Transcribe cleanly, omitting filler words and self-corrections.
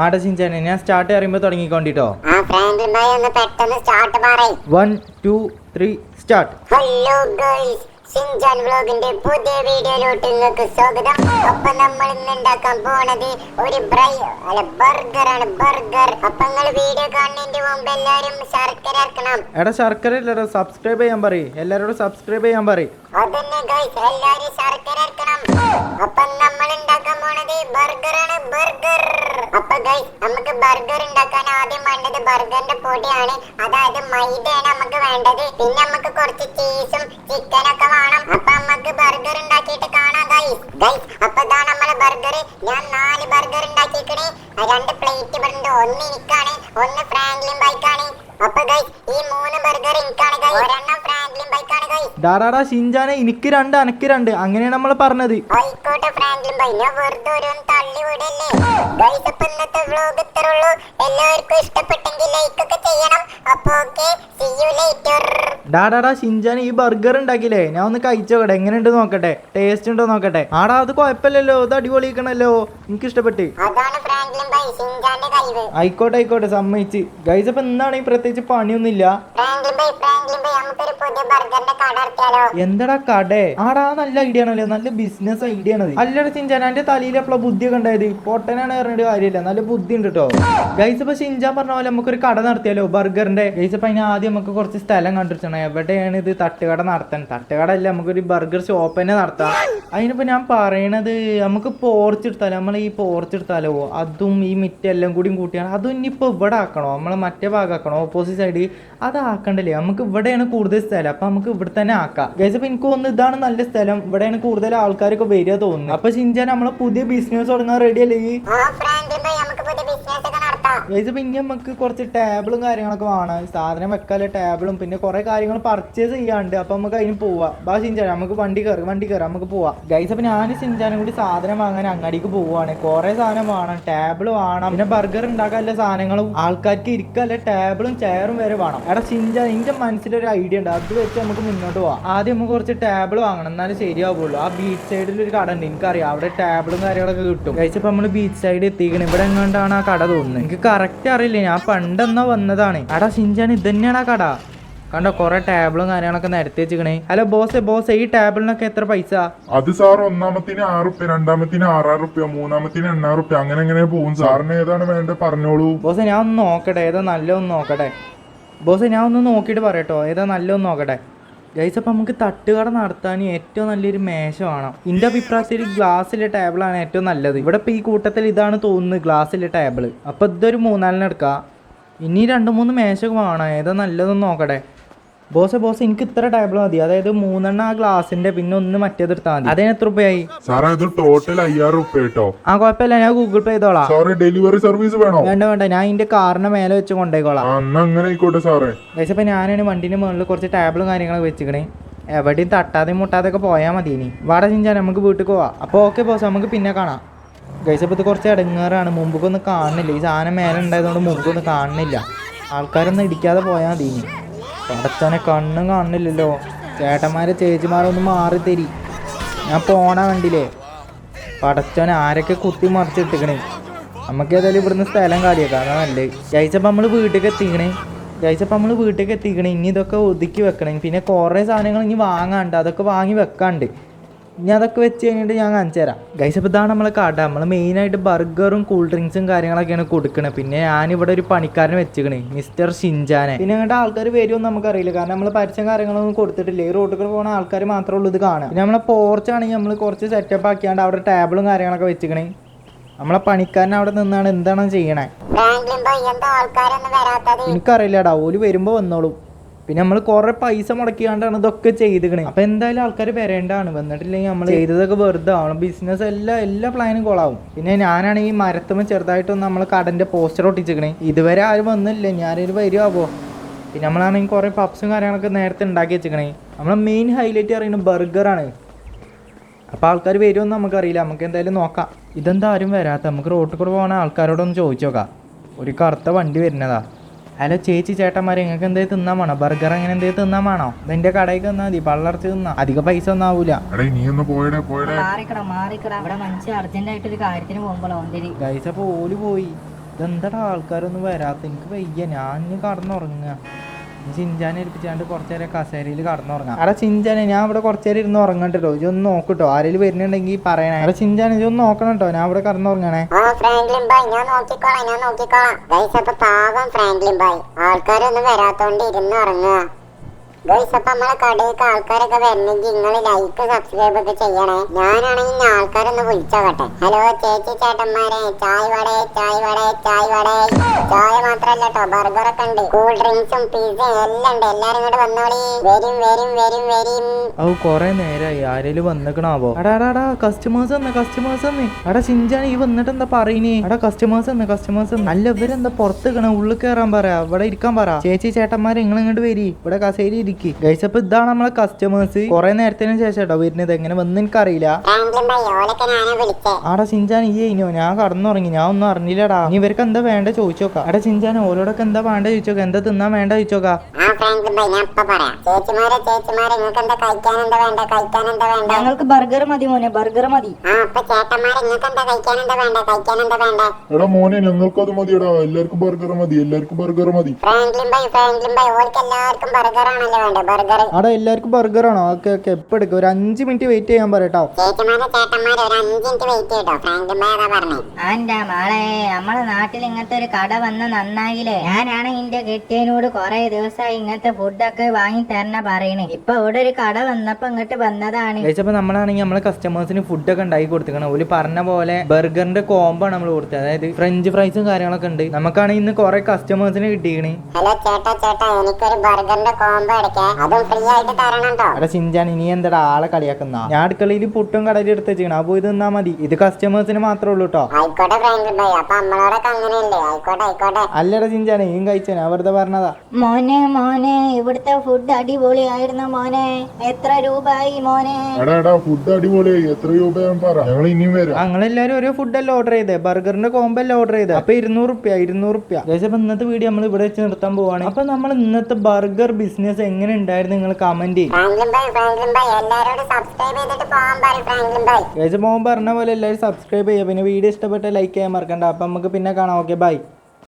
ആടെ ചിഞ്ചാനെ ഞാൻ സ്റ്റാർട്ട് പറയുമ്പോ തുടങ്ങിക്കൊണ്ടിട്ടോ. 1 2 3 സ്റ്റാർട്ട്. ഹലോ ഗൈസ്, ഷിൻചാൻ വ്ലോഗിന്റെ പുതിയ വീഡിയോയിലോട്ട് നിങ്ങൾക്ക് സ്വാഗതം. അപ്പൊ നമ്മൾ ഇന്ന് ഉണ്ടാക്കാൻ പോണത് ഒരു ബർഗറാണ്. ബർഗർ. അപ്പൊ നിങ്ങൾ വീഡിയോ കാണുന്നതിന്റെ മുമ്പ് എല്ലാരും ശർക്കര ഇറക്കണം. എടാ ശർക്കര ഇല്ലടാ, സബ്സ്ക്രൈബ് ചെയ്യാൻ പറയും. എല്ലാരോടും സബ്സ്ക്രൈബ് ചെയ്യാൻ പറയും. അതന്നെ ഗൈസ്, എല്ലാരും ശർക്കര ഇറക്കണം. അപ്പൊ നമ്മൾ ഉണ്ടാക്കാൻ പോണത് ബർഗറാണ്. ബർഗർ. അപ്പൊ ഗൈസ്, നമുക്ക് ബർഗർ ഉണ്ടാക്കാൻ ആദ്യം വേണ്ടത് ബർഗറിന്റെ പൊടിയാണ്, അതായത് മൈദയാണ് നമുക്ക് വേണ്ടത്. പിന്നെ നമുക്ക് കുറച്ച് ചീസും ചിക്കനൊക്കെ വേണം. അപ്പൊ നമുക്ക് ബർഗർ ഉണ്ടാക്കിയിട്ട് കാണാം ഗൈസ്. അപ്പൊ ഇതാ നമ്മളെ ബർഗർ. ഞാൻ 4 ബർഗർ ഉണ്ടാക്കിക്കണേ. 2 പ്ലേറ്റ് ഇവിടുണ്ട്. ഒന്ന് എനിക്കാണ്, ഒന്ന് ഫ്രാങ്ക്ലിൻ ബൈക്കാണ്. അപ്പൊ ഗൈസ്, ഈ 3 ബർഗർ എനിക്കാണ് ഗൈസ്, ഒരെണ്ണം ഫ്രാങ്ക്ലിൻ ബൈക്കാണ് ഗൈസ്. ഡാടാ ഷിൻചാനെ എനിക്ക് 2 അനക്ക് 2 അങ്ങനെയാണ് നമ്മൾ പറഞ്ഞത്. ആയിക്കോട്ടെ ഫ്രാങ്ക്ലിൻ ബൈ, ഞാൻ വെറുതെ ഓരോന്ന് തള്ളി വിടല്ലേ ഗൈസ്. അപ്പൊ ഇന്നത്തെ വ്ലോഗ് ഇത്രേ ഉള്ളൂ. എല്ലാവർക്കും ഇഷ്ടപ്പെട്ടെങ്കിൽ ലൈക്ക് ഒക്കെ ചെയ്യണം. അപ്പൊ ഓക്കെ, സീ യു ലേറ്റർ. ഡാടാ ഷിൻചാനെ ഈ ബർഗർ ഉണ്ടാക്കില്ലേ, ഞാൻ ഒന്ന് കഴിച്ചോക്കട്ടെ, എങ്ങനെയുണ്ട് നോക്കട്ടെ, ടേസ്റ്റ് ഉണ്ടോ നോക്കട്ടെ. ആടാ അത് കുഴപ്പമില്ലല്ലോ, ഇത് അടിപൊളിക്കണല്ലോ, എനിക്ക് ഇഷ്ടപ്പെട്ട്. അതാണ് ഫ്രാങ്ക്ലിൻ ബൈ ഷിൻചാന്റെ കഴിവ്. ആയിക്കോട്ടെ സമ്മതിച്ച്. ഗൈസ് അപ്പൊ എന്താണ് ഈ പ്രത്യേകിച്ച് പണിയൊന്നുമില്ല. ഫ്രാങ്ക്ലിൻ ബൈ നമുക്കൊരു പുതിയ ബർഗറിന്റെ കട നടത്തിയാലോ? എന്താടാ കടേ? ആടാ നല്ല ഐഡിയ ആണല്ലോ, നല്ല ബിസിനസ് ഐഡിയ ആണ്. അല്ലടാ ഷിൻചാൻ, എന്റെ തലയിൽ എപ്പോഴാ ബുദ്ധിയൊക്കെ ഉണ്ടായത്? പൊട്ടനാണ് പറഞ്ഞിട്ട് കാര്യമില്ല, നല്ല ബുദ്ധി ഉണ്ട് കേട്ടോ. ഗൈസ് ഇപ്പൊ ഷിൻചാൻ പറഞ്ഞ പോലെ നമുക്കൊരു കട നടത്തിയാലോ ബർഗറിന്റെ. ഗൈസ് അപ്പൊ അതിന് ആദ്യം നമുക്ക് കുറച്ച് സ്ഥലം കണ്ടിരിക്കണം. എവിടെയാണ് ഇത് തട്ടുകട നടത്താൻ? തട്ടുകട അല്ല, നമുക്കൊരു ബർഗർ ഷോപ്പ് തന്നെ നടത്താം. അതിനിപ്പോ ഞാൻ പറയണത് നമുക്ക് പോർച്ച് എടുത്താലോ, നമ്മൾ ഈ പോർച്ച് എടുത്താലോ, അതും ഈ മിറ്റെല്ലാം കൂടി കൂട്ടിയാണ്. അതും ഇനിയിപ്പോ ഇവിടെ ആക്കണോ, നമ്മളെ മറ്റേ ഭാഗം ആക്കണോ, ഓപ്പോസിറ്റ് സൈഡ്? അതാക്കണ്ടല്ലേ, നമുക്ക് ഇവിടെയാണ് കൂടുതൽ സ്ഥലം, അപ്പൊ നമുക്ക് ഇവിടെ തന്നെ ആക്കാം. ഗൈസ് അപ്പൊ എനിക്ക് തോന്നുന്നു ഇതാണ് നല്ല സ്ഥലം, ഇവിടെയാണ് കൂടുതൽ ആൾക്കാരൊക്കെ വരിക തോന്നുന്നു. അപ്പൊ ഷിൻചാൻ നമ്മളെ പുതിയ ബിസിനസ് തുടങ്ങാൻ റെഡി അല്ലേ? ഗൈസ് അപ്പൊ ഇനി നമുക്ക് കുറച്ച് ടേബിളും കാര്യങ്ങളൊക്കെ വേണം, സാധനം വെക്കാല്ലേ ടേബിളും, പിന്നെ കുറെ കാര്യങ്ങൾ പർച്ചേസ് ചെയ്യാണ്ട്. അപ്പൊ നമുക്ക് അതിന് പോവാം. ബാ ഷിൻചാൻ, നമുക്ക് വണ്ടി കയറി നമുക്ക് പോവാം. ഗൈസ് അപ്പൊ ഞാൻ ഷിൻചാനും കൂടി സാധനം വാങ്ങാൻ അങ്ങാടിക്ക് പോവാണ്. കുറെ സാധനം വേണം, ടേബിൾ വേണം, പിന്നെ ബർഗർ ഉണ്ടാക്കാനുള്ള സാധനങ്ങളും ആൾക്കാർക്ക് ഇരിക്കാല്ലേ ടേബിളും ചെയറും വരെ വേണം. എടാ ഷിൻചാൻ, എന്റെ മനസ്സിലൊരു ഐഡിയ ഉണ്ട്, അത് വെച്ച് നമുക്ക് മുന്നോട്ട് പോവാം. ആദ്യം നമുക്ക് കുറച്ച് ടേബിൾ വാങ്ങണം, എന്നാലും ശരിയാവുള്ളൂ. ആ ബീച്ച് സൈഡിൽ ഒരു കട ഉണ്ട്, എനിക്കറിയാം, അവിടെ ടേബിളും കാര്യങ്ങളൊക്കെ കിട്ടും. ഗൈസ് അപ്പൊ നമ്മള് ബീച്ച് സൈഡ് എത്തിക്കണം. ഇവിടെ എങ്ങോട്ടാണ് ആ കട തോന്നുന്നത്? എനിക്ക് കറക്റ്റ് അറിയില്ല, ഞാൻ പണ്ടെന്നാ വന്നതാണ്. എടാ ഷിൻചാൻ, ഇത് തന്നെയാണ് ആ കട. കണ്ടോ, കുറെ ടേബിളും കാര്യങ്ങളൊക്കെ നിരത്തി വെച്ചിക്കണേ. ഹലോ ബോസ്, ഈ ടേബിളിനൊക്കെ എത്ര പൈസ? അത് സാർ ഒന്നാമത്തിന് 6 റുപ്യ, രണ്ടാമത്തിന് 6 റുപ്യ, മൂന്നാമത്തിന് 8 റുപ്യ, അങ്ങനെ പോകും. സാറിന് ഏതാണ് വേണ്ടത് പറഞ്ഞോളൂ. ബോസ് ഞാൻ ഒന്ന് നോക്കട്ടെ, ഏതാ നല്ലതൊന്ന് നോക്കട്ടെ. ബോസ് ഞാൻ ഒന്ന് നോക്കിയിട്ട് പറയട്ടോ, ഏതാ നല്ലതൊന്ന് നോക്കട്ടെ. ഗൈസ് അപ്പം നമുക്ക് തട്ടുകട നടത്താൻ ഏറ്റവും നല്ലൊരു മേശ വേണം. എൻ്റെ അഭിപ്രായത്തിൽ ഗ്ലാസ്സിലെ ടേബിളാണ് ഏറ്റവും നല്ലത്. ഇവിടെ ഇപ്പോൾ ഈ കൂട്ടത്തിൽ ഇതാണ് തോന്നുന്നത് ഗ്ലാസ്സിലെ ടേബിൾ. അപ്പോൾ ഇതൊരു 3-4 എടുക്കാം. ഇനി 2-3 മേശ വേണം, ഏതാ നല്ലതെന്ന് നോക്കട്ടെ. ബോസ് എനിക്ക് ഇത്ര ടേബിൾ മതി, അതായത് 3 ആ ഗ്ലാസിന്റെ, പിന്നെ 1 മറ്റേത് എടുത്താൽ മതി. അതിന് എത്ര രൂപയായി? സാറേ ഇത് ടോട്ടൽ 5000 റുപ്യ കേട്ടോ. ആ കുഴപ്പമില്ല, ഞാൻ ഗൂഗിൾ പേ ചെയ്തോളാം. സാറേ ഡെലിവറി സർവീസ് വേണോ? വേണ്ട, ഞാൻ ഇതിന്റെ കാറിന്റെ മേലെ വെച്ച് കൊണ്ടുപോയിക്കോളാം. അങ്ങനെ ആയിക്കോട്ടെ സാറേ. ഗൈസ് അപ്പം ഞാനാണ് വണ്ടിന്റെ മുകളിൽ കുറച്ച് ടേബിളും കാര്യങ്ങളൊക്കെ വെച്ചിക്കണേ. എവിടെയും തട്ടാതെ മുട്ടാതൊക്കെ പോയാൽ മതി. ഇനി വാട ചിഞ്ചാൻ നമുക്ക് വീട്ടിൽ പോവാം. അപ്പോൾ ഓക്കെ ബോസ്, നമുക്ക് പിന്നെ കാണാം. ഗൈസ് അപ്പോൾ ഇത് കുറച്ച് ഇടങ്ങേറാണ്, മുമ്പൊന്നും കാണുന്നില്ല. ഈ സാധനം മേലെ ഉണ്ടായതുകൊണ്ട് മുമ്പൊന്നും കാണുന്നില്ല. ആൾക്കാരൊന്നും ഇടിക്കാതെ പോയാൽ മതി. ഇനി പടച്ചോനെ കണ്ണും കാണുന്നില്ലല്ലോ. ചേട്ടന്മാരെ ചേച്ചിമാരൊന്നും മാറി തരി, ഞാൻ പോണ വണ്ടിയിലേ. പടച്ചോനെ ആരൊക്കെ കുത്തി മറിച്ചിട്ടിക്കണേ. നമുക്ക് ഏതായാലും ഇവിടുന്ന് സ്ഥലം കാലിയാക്കാം, അതാണ് നല്ലത്. ജയിച്ചപ്പോൾ നമ്മൾ വീട്ടിലേക്ക് എത്തിക്കണേ. ഇനി ഇതൊക്കെ ഒതുക്കി വെക്കണം. പിന്നെ കുറേ സാധനങ്ങൾ ഇനി വാങ്ങാണ്ട്, അതൊക്കെ വാങ്ങി വെക്കാണ്ട്. ഇനി അതൊക്കെ വെച്ച് കഴിഞ്ഞിട്ട് ഞാൻ കാണിച്ചു തരാം. ഗൈസ് അപ്പോൾ ഇതാണ് നമ്മളെ കട. നമ്മൾ മെയിനായിട്ട് ബർഗറും കൂൾ ഡ്രിങ്ക്സും കാര്യങ്ങളൊക്കെയാണ് കൊടുക്കണത്. പിന്നെ ഞാനിവിടെ ഒരു പണിക്കാരനെ വെച്ചിക്കണേ, മിസ്റ്റർ ഷിൻചാനെ. പിന്നെ അങ്ങോട്ട് ആൾക്കാർ വരുമെന്ന് നമുക്കറിയില്ല, കാരണം നമ്മൾ പരസ്യം കാര്യങ്ങളൊന്നും കൊടുത്തിട്ടില്ല. ഈ റോഡിൽ കൂടെ പോകുന്ന ആൾക്കാർ മാത്രമേ ഉള്ളൂ ഇത് കാണാം. പിന്നെ നമ്മളെ പോർച്ചാണെങ്കിൽ നമ്മൾ കുറച്ച് സെറ്റപ്പ് ആക്കിയാണ്ട് അവിടെ ടേബിളും കാര്യങ്ങളൊക്കെ വെച്ചിക്കണേ. നമ്മളെ പണിക്കാരൻ അവിടെ നിന്നാണ് എന്താണ് ചെയ്യണേ. എനിക്കറിയില്ലടാ, ഓല് വരുമ്പോൾ വന്നോളൂ. പിന്നെ നമ്മൾ കുറെ പൈസ മുടക്കിയാണ്ടാണ് ഇതൊക്കെ ചെയ്തിക്കണേ. അപ്പൊ എന്തായാലും ആൾക്കാർ വരേണ്ടതാണ്. വന്നിട്ടില്ലെങ്കിൽ നമ്മൾ ചെയ്തതൊക്കെ വെറുതെ ആവണം. ബിസിനസ് എല്ലാ പ്ലാനും കൊളാവും. പിന്നെ ഞാനാണ് ഈ മരത്തുമ്പോൾ ചെറുതായിട്ടൊന്ന് നമ്മൾ കടന്റെ പോസ്റ്റർ ഒട്ടിച്ചിക്കണേ. ഇതുവരെ ആരും വന്നില്ല, ഞാനൊരു വരുവാവോ. പിന്നെ നമ്മളാണെങ്കിൽ കുറെ പപ്സും കാര്യങ്ങളൊക്കെ നേരത്തെ ഉണ്ടാക്കി വെച്ചിക്കണേ. നമ്മളെ മെയിൻ ഹൈലൈറ്റ് പറയുന്നത് ബർഗറാണ്. അപ്പോൾ ആൾക്കാർ വരുമെന്ന് നമുക്കറിയില്ല, നമുക്ക് എന്തായാലും നോക്കാം. ഇതെന്താ ആരും വരാത്ത? നമുക്ക് റോട്ടിൽ കൂടെ പോകുന്ന ആൾക്കാരോടൊന്ന് ചോദിച്ചു നോക്കാം. ഒരു കറുത്ത വണ്ടി വരുന്നതാ. ഹലോ ചേച്ചി ചേട്ടന്മാരെ, നിങ്ങൾക്ക് എന്തെങ്കിലും തിന്നാൻ വേണോ? ബർഗർ അങ്ങനെ എന്തെങ്കിലും തിന്നാൻ വേണോ? ഇതെന്റെ കടയിൽ തന്നാൽ മതി, പള്ളർച്ച് തിന്നാ, അധികം പൈസ ഒന്നും ആവൂല. ഗൈസ് അപ്പോൾ ഓല് പോയി. ഇതെന്താടാ ആൾക്കാരൊന്നും വരാത്ത? എനിക്ക് വയ്യ, ഞാൻ ഇനി കടന്നുറങ്ങുക. ചിഞ്ചാനെ ഏൽപ്പിച്ചാണ്ട് കുറച്ചു നേരം കസേരയിൽ കടന്നുറങ്ങാം. അവിടെ ചിഞ്ചാനെ ഞാൻ ഇവിടെ കുറച്ചു നേരം ഇരുന്ന് ഉറങ്ങണ്ടോ? ഇതൊന്ന് നോക്കട്ടോ, ആരെങ്കിലും വരുന്നുണ്ടെങ്കിൽ പറയണേ. അവിടെ ചിഞ്ചാനെ ഇതൊന്ന് നോക്കണം കേട്ടോ, ഞാൻ ഇവിടെ കടന്നുറങ്ങണേ. ഫ്രാങ്ക്ലിൻ ബായ് ഞാൻ നോക്കിക്കോളാം. ഗൈസ് അപ്പൊ പാവം ഫ്രാങ്ക്ലിൻ ബായ് ആൾക്കാരൊന്നും വരാത്തോണ്ട് ഇരുന്ന് ഉറങ്ങുക. ഗൈസ് അപ്പൊ നമ്മളെ കടയിലേക്ക് ആൾക്കാരൊക്കെ വരണമെങ്കിൽ നിങ്ങൾ ലൈക്ക് സബ്സ്ക്രൈബ് ഒക്കെ ചെയ്യണേ. ഞാനാണെങ്കിൽ ആൾക്കാരൊന്ന് വിളിച്ചോട്ടെ. ഹലോ ചേച്ചി ചേട്ടന്മാരെ, ചായ വടേ ചായ മാത്രല്ല കേട്ടോ, ബർഗറൊക്കെ ഉണ്ട്, കൂൾ ഡ്രിങ്ക്സും പിസയും എല്ലാം ഉണ്ട്. എല്ലാരും ഇങ്ങോട്ട് വന്നോളി. വരും. അത് കൊറേ നേരമായി, ആരേലും വന്നിക്കണാവോ? അടാ കസ്റ്റമേഴ്സ് വന്ന്. അടാ ചിഞ്ചാൻ ഈ വന്നിട്ട് എന്താ പറയണേ? അടാ കസ്റ്റമേഴ്സ് വന്ന്. അല്ല ഇവരെന്താ പുറത്ത് ഉള്ളിൽ കയറാൻ പറ, ഇവിടെ ഇരിക്കാൻ പറ. ചേച്ചി ചേട്ടന്മാരെ നിങ്ങൾ ഇങ്ങോട്ട് വരി, ഇവിടെ കസേരി ഇരിക്കും. ഗൈസ് അപ്പൊ ഇതാണ് നമ്മളെ കസ്റ്റമേഴ്സ്. കൊറേ നേരത്തിന് ശേഷം കേട്ടോ വരുന്നത്. എങ്ങനെ വന്ന് എനിക്കറിയില്ല. ആടാ ചിഞ്ചാൻ ഈ കഴിഞ്ഞോ? ഞാൻ കടന്നുറങ്ങി, ഞാൻ ഒന്നും അറിഞ്ഞില്ലടാ. ഇനി ഇവർക്ക് എന്താ വേണ്ട ചോദിച്ചോക്കാം. അടാ ചിഞ്ചാൻ ഓരോടൊക്കെ എന്താ വേണ്ട ചോദിച്ചോക്കാം, എന്താ തിന്നാൻ വേണ്ട ചോദിച്ചോക്കാം. ഞങ്ങൾക്ക് ബർഗർ മതി മോനെ, ബർഗർ മതി. എടാ മോനെ ഞങ്ങൾക്കത് മതിയടാ, എല്ലാവർക്കും ബർഗർ മതി. അവിടെ എല്ലാവർക്കും ബർഗർ ആണോ? ഓക്കെ എപ്പോ എടുക്കും? ഒരു 5 മിനിറ്റ് വെയിറ്റ് ചെയ്യാൻ പറയട്ടോ. ആന്റെ മോളെ, നമ്മളെ നാട്ടിൽ ഇങ്ങനത്തെ ഒരു കട വന്ന നന്നായില്ലേ. ഞാനാണ് എന്റെ കെട്ടിയനോട് കൊറേ ദിവസമായി ഇങ്ങനത്തെ ഫുഡൊക്കെ വാങ്ങി തരണ പറയണേ. ഇപ്പൊ ഇവിടെ ഒരു കട വന്നപ്പോ ഇങ്ങോട്ട് വന്നതാണ്. കഴിച്ചപ്പോ നമ്മളാണെങ്കിൽ നമ്മളെ കസ്റ്റമേഴ്സിന് ഫുഡൊക്കെ ഉണ്ടാക്കി കൊടുത്തിക്കണം. ഓല് പറഞ്ഞ പോലെ ബർഗറിന്റെ കോംബോ ആണ് നമ്മൾ കൊടുത്തത്. അതായത് ഫ്രഞ്ച് ഫ്രൈസും കാര്യങ്ങളൊക്കെ ഉണ്ട്. നമുക്കാണെങ്കിൽ ഇന്ന് കൊറേ കസ്റ്റമേഴ്സിന് കിട്ടിയിക്കണേ. ഹലോ ചേട്ടാ എനിക്കൊരു ബർഗറിന്റെ കോംബോ എടുക്കാം, അതും ഫ്രീ ആയിട്ട് തരണം ട്ടോ. അവിടെ ചിഞ്ചാൻ ഇനി എന്താ ആളെ കളിയാക്കുന്ന? ഞാൻ അടുക്കളയിൽ പുട്ടും കടയിൽ എടുത്ത് വെച്ചിരിക്കണം, അപ്പൊ ഇത് തിന്നാ മതി. ഇത് കസ്റ്റമേഴ്സിന് മാത്രമേ ഉള്ളൂ കേട്ടോ. ആയിക്കോട്ടെ ഫ്രാങ്ക്ലിൻ ഭായ്, അപ്പൊ നമ്മളോടൊക്കെ അങ്ങനെയല്ലേ? ആയിക്കോട്ടെ. അല്ലടാ ചിഞ്ചാനെ ഇയും കഴിച്ചാ, ഞാൻ വെറുതെ പറഞ്ഞതാ. മോനെ ഇവിടുത്തെ ഫുഡ് അടിപൊളിയായിരുന്നു മോനെ. എത്ര രൂപയായി മോനെ? എടാ ഫുഡ് അടിപൊളിയായി, എത്ര രൂപയാന്ന് പറ, ഞങ്ങൾ ഇനിയും വരാം. ഞങ്ങളെല്ലാരും ഓരോ ഫുഡല്ലേ ഓർഡർ ചെയ്തേ, ബർഗറിന്റെ കോംബോ അല്ലേ ഓർഡർ ചെയ്തത്. അപ്പൊ 200 റുപ്യ. അപ്പൊ ഇന്നത്തെ വീഡിയോ നമ്മൾ ഇവിടെ വെച്ച് നിർത്താൻ പോവാണ്. അപ്പൊ നമ്മൾ ഇന്നത്തെ ബർഗർ ബിസിനസ് എങ്ങനെ ഉണ്ടായിരുന്നു നിങ്ങൾ കമന്റ് ചെയ്യും. ഫ്രാങ്ക്ലിൻ ഭായ് എല്ലാരോടും സബ്സ്ക്രൈബ് ചെയ്തിട്ട് പോകാൻ പറയും ഫ്രാങ്ക്ലിൻ ഭായ്. മോൻ പറഞ്ഞ പോലെ എല്ലാവരും സബ്സ്ക്രൈബ് ചെയ്യുക. പിന്നെ വീഡിയോ ഇഷ്ടപ്പെട്ട ലൈക്ക് ചെയ്യാൻ മറക്കണ്ട. അപ്പൊ നമുക്ക് പിന്നെ കാണാം. Okay bye.